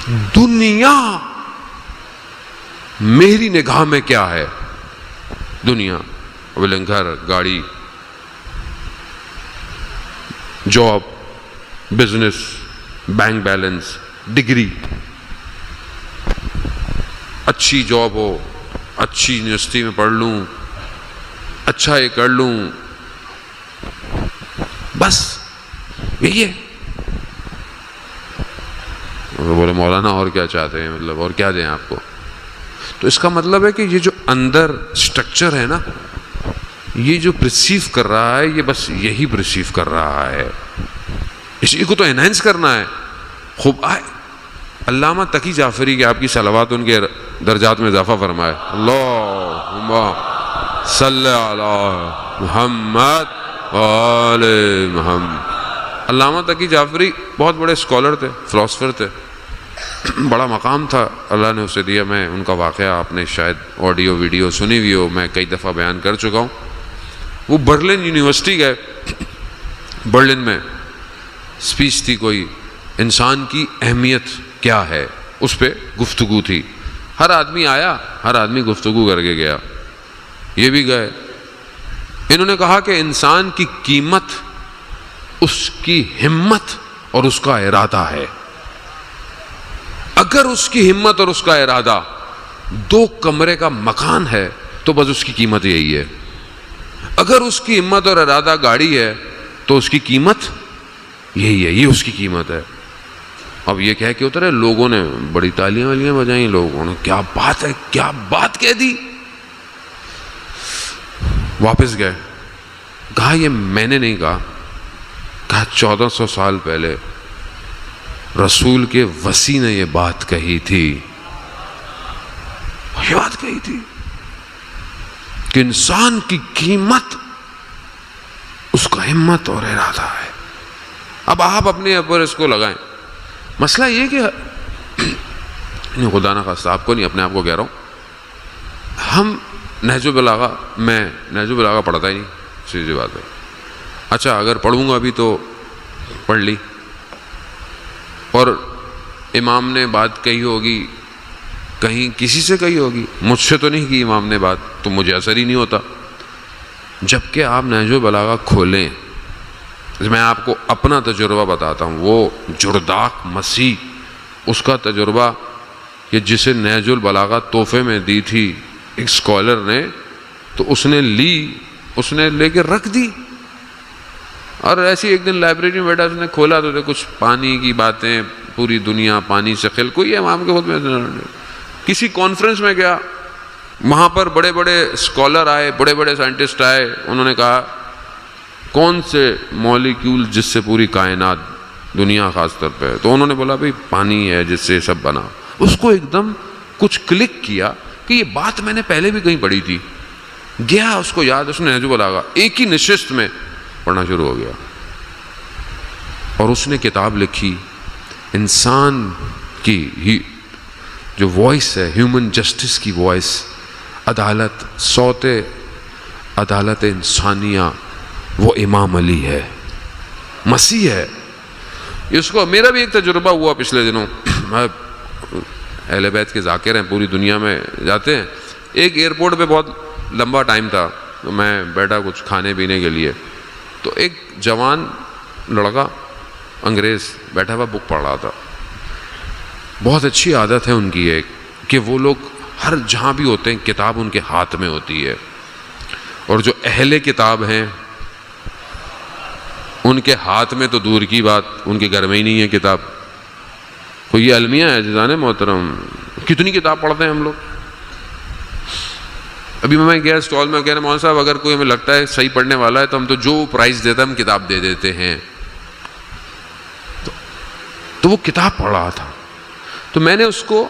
دنیا میری نگاہ میں کیا ہے؟ دنیا بولے گھر، گاڑی، job, business, bank balance, degree, اچھی جاب ہو، اچھی یونیورسٹی میں پڑھ لوں، اچھا یہ کر لوں، بس یہی ہے. بولے مولانا اور کیا چاہتے ہیں، مطلب اور کیا دیں آپ کو؟ تو اس کا مطلب ہے کہ یہ جو اندر سٹرکچر ہے نا، یہ جو پرسیو کر رہا ہے، یہ بس یہی پرسیو کر رہا ہے، اسی کو تو انہینس کرنا ہے. خوب آئے علامہ تقی جعفری کے، آپ کی صلوات ان کے درجات میں اضافہ فرمائے. اللہم صلی علی محمد وآل محمد. علامہ تقی جعفری بہت بڑے اسکالر تھے، فلاسفر تھے، بڑا مقام تھا اللہ نے اسے دیا. میں ان کا واقعہ آپ نے شاید آڈیو ویڈیو سنی ہوئی ہو، میں کئی دفعہ بیان کر چکا ہوں. وہ برلن یونیورسٹی گئے، برلن میں اسپیچ تھی کوئی، انسان کی اہمیت کیا ہے، اس پہ گفتگو تھی. ہر آدمی آیا، ہر آدمی گفتگو کر کے گیا. یہ بھی گئے. انہوں نے کہا کہ انسان کی قیمت اس کی ہمت اور اس کا ارادہ ہے. اگر اس کی ہمت اور اس کا ارادہ 2 کمرے کا مکان ہے تو بس اس کی قیمت یہی ہے. اگر اس کی ہمت اور ارادہ گاڑی ہے تو اس کی قیمت یہی ہے، یہ اس کی قیمت ہے. اب یہ کہہ کے اترے، لوگوں نے بڑی تالیاں والیاں بجائیں، لوگوں نے کیا بات ہے، کیا بات کہہ دی. واپس گئے. کہا یہ میں نے نہیں کہا، کہا 1400 سال پہلے رسول کے وصی نے یہ بات کہی تھی. یہ بات کہی تھی کہ انسان کی قیمت اس کا ہمت اور ارادہ ہے. اب آپ اپنے اوپر اس کو لگائیں. مسئلہ یہ کہ خدا نہ خواستہ آپ کو نہیں، اپنے آپ کو کہہ رہا ہوں، ہم نہج البلاغہ، میں نہج البلاغہ پڑھتا ہی نہیں، سیدھی بات ہے. اچھا اگر پڑھوں گا ابھی تو پڑھ لی، اور امام نے بات کہی ہوگی، کہیں کسی سے کہی ہوگی، مجھ سے تو نہیں کی امام نے بات، تو مجھے اثر ہی نہیں ہوتا. جبکہ آپ نہج البلاغہ کھولیں، میں آپ کو اپنا تجربہ بتاتا ہوں. وہ جرداق مسیح، اس کا تجربہ کہ جسے نہج البلاغہ تحفے میں دی تھی ایک اسکالر نے، تو اس نے لی، اس نے لے کے رکھ دی. اور ایسی ایک دن لائبریری میں بیٹھا، اس نے کھولا تو کچھ پانی کی باتیں، پوری دنیا پانی سے خل. کوئی امام کے خود میں کسی کانفرنس میں گیا، وہاں پر بڑے بڑے اسکالر آئے، بڑے بڑے سائنٹسٹ آئے. انہوں نے کہا کون سے مالیکیول جس سے پوری کائنات، دنیا خاص طور پہ، تو انہوں نے بولا بھئی پانی ہے جس سے یہ سب بنا. اس کو ایک دم کچھ کلک کیا کہ یہ بات میں نے پہلے بھی کہیں پڑھی تھی. گیا اس کو یاد، اس نے نہج البلاغہ ایک ہی نشست میں پڑھنا شروع ہو گیا. اور اس نے کتاب لکھی، انسان کی جو وائس ہے، ہیومن جسٹس کی وائس، عدالت، صوت عدالت انسانیہ، وہ امام علی ہے، مسیح ہے. اس کو میرا بھی ایک تجربہ ہوا پچھلے دنوں. اہل بیت کے ذاکر ہیں، پوری دنیا میں جاتے ہیں. ایک ایئرپورٹ پہ بہت لمبا ٹائم تھا، تو میں بیٹھا کچھ کھانے پینے کے لیے. تو ایک جوان لڑکا انگریز بیٹھا ہوا بک پڑھ رہا تھا. بہت اچھی عادت ہے ان کی ایک کہ وہ لوگ ہر جہاں بھی ہوتے ہیں کتاب ان کے ہاتھ میں ہوتی ہے. اور جو اہل کتاب ہیں ان کے ہاتھ میں تو دور کی بات، ان کے گھر میں ہی نہیں ہے کتاب. کوئی یہ المیہ ہے جزانے محترم، کتنی کتاب پڑھتے ہیں ہم لوگ. ابھی میں گیا اسٹال میں، کہہ رہے مولانا صاحب اگر کوئی ہمیں لگتا ہے صحیح پڑھنے والا ہے تو ہم تو جو پرائز دیتا ہے ہم کتاب دے دیتے ہیں. تو وہ کتاب پڑھ رہا تھا. تو میں نے اس کو،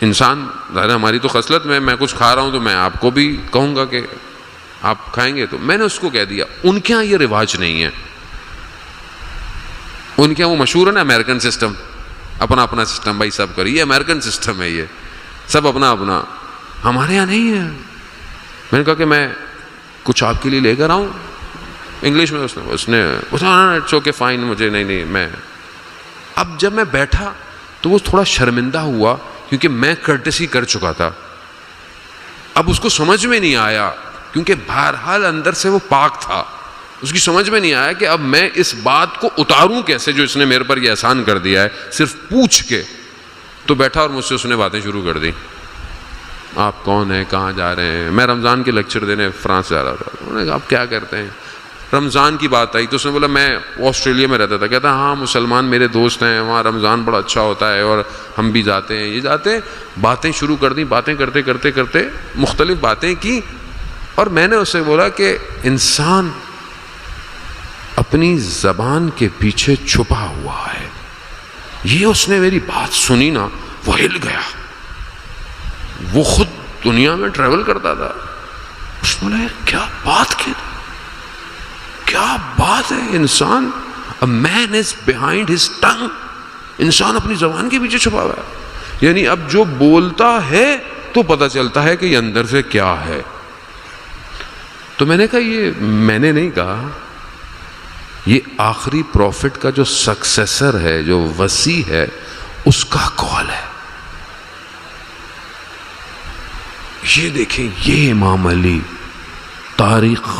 انسان ظاہر ہماری تو خصلت میں کچھ کھا رہا ہوں تو میں آپ کو بھی کہوں گا کہ آپ کھائیں گے، تو میں نے اس کو کہہ دیا ان کے ہاں یہ رواج نہیں ہے. ان کے ہاں وہ مشہور ہے نا امریکن سسٹم، اپنا اپنا سسٹم، بھائی سب کریے، امریکن سسٹم ہے، یہ سب اپنا اپنا. ہمارے یہاں نہیں ہے. میں نے کہا کہ میں کچھ آپ کے لیے لے کر آؤں انگلش میں. اس نے اٹس اوکے فائن، مجھے نہیں میں. اب جب میں بیٹھا تو وہ تھوڑا شرمندہ ہوا کیونکہ میں کرٹسی کر چکا تھا. اب اس کو سمجھ میں نہیں آیا کیونکہ بہرحال اندر سے وہ پاک تھا, اس کی سمجھ میں نہیں آیا کہ اب میں اس بات کو اتاروں کیسے جو اس نے میرے پر یہ احسان کر دیا ہے صرف پوچھ کے. تو بیٹھا اور مجھ سے اس نے باتیں شروع کر دی. آپ کون ہیں, کہاں جا رہے ہیں؟ میں رمضان کے لیکچر دینے فرانس جا رہا تھا. انہوں نے کہا آپ کیا کرتے ہیں؟ رمضان کی بات آئی تو اس نے بولا میں آسٹریلیا میں رہتا تھا. کہتا ہاں مسلمان میرے دوست ہیں, وہاں رمضان بڑا اچھا ہوتا ہے اور ہم بھی جاتے ہیں, یہ جاتے ہیں. باتیں شروع کر دیں, باتیں کرتے کرتے کرتے مختلف باتیں کی. اور میں نے اسے بولا کہ انسان اپنی زبان کے پیچھے چھپا ہوا ہے. یہ اس نے میری بات سنی نا, وہ ہل گیا. وہ خود دنیا میں ٹریول کرتا تھا. اس نے بولا کیا بات کی, کیا بات ہے. انسان a man is behind his tongue, انسان اپنی زبان کے پیچھے چھپا ہوا ہے. یعنی اب جو بولتا ہے تو پتہ چلتا ہے کہ یہ اندر سے کیا ہے. تو میں نے کہا یہ میں نے نہیں کہا, یہ آخری پروفٹ کا جو سکسیسر ہے, جو وصی ہے, اس کا قول ہے. یہ دیکھیں, یہ امام علی تاریخ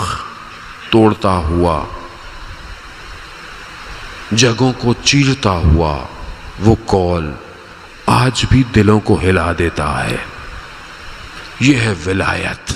توڑتا ہوا, جگہوں کو چیرتا ہوا, وہ قول آج بھی دلوں کو ہلا دیتا ہے. یہ ہے ولایت.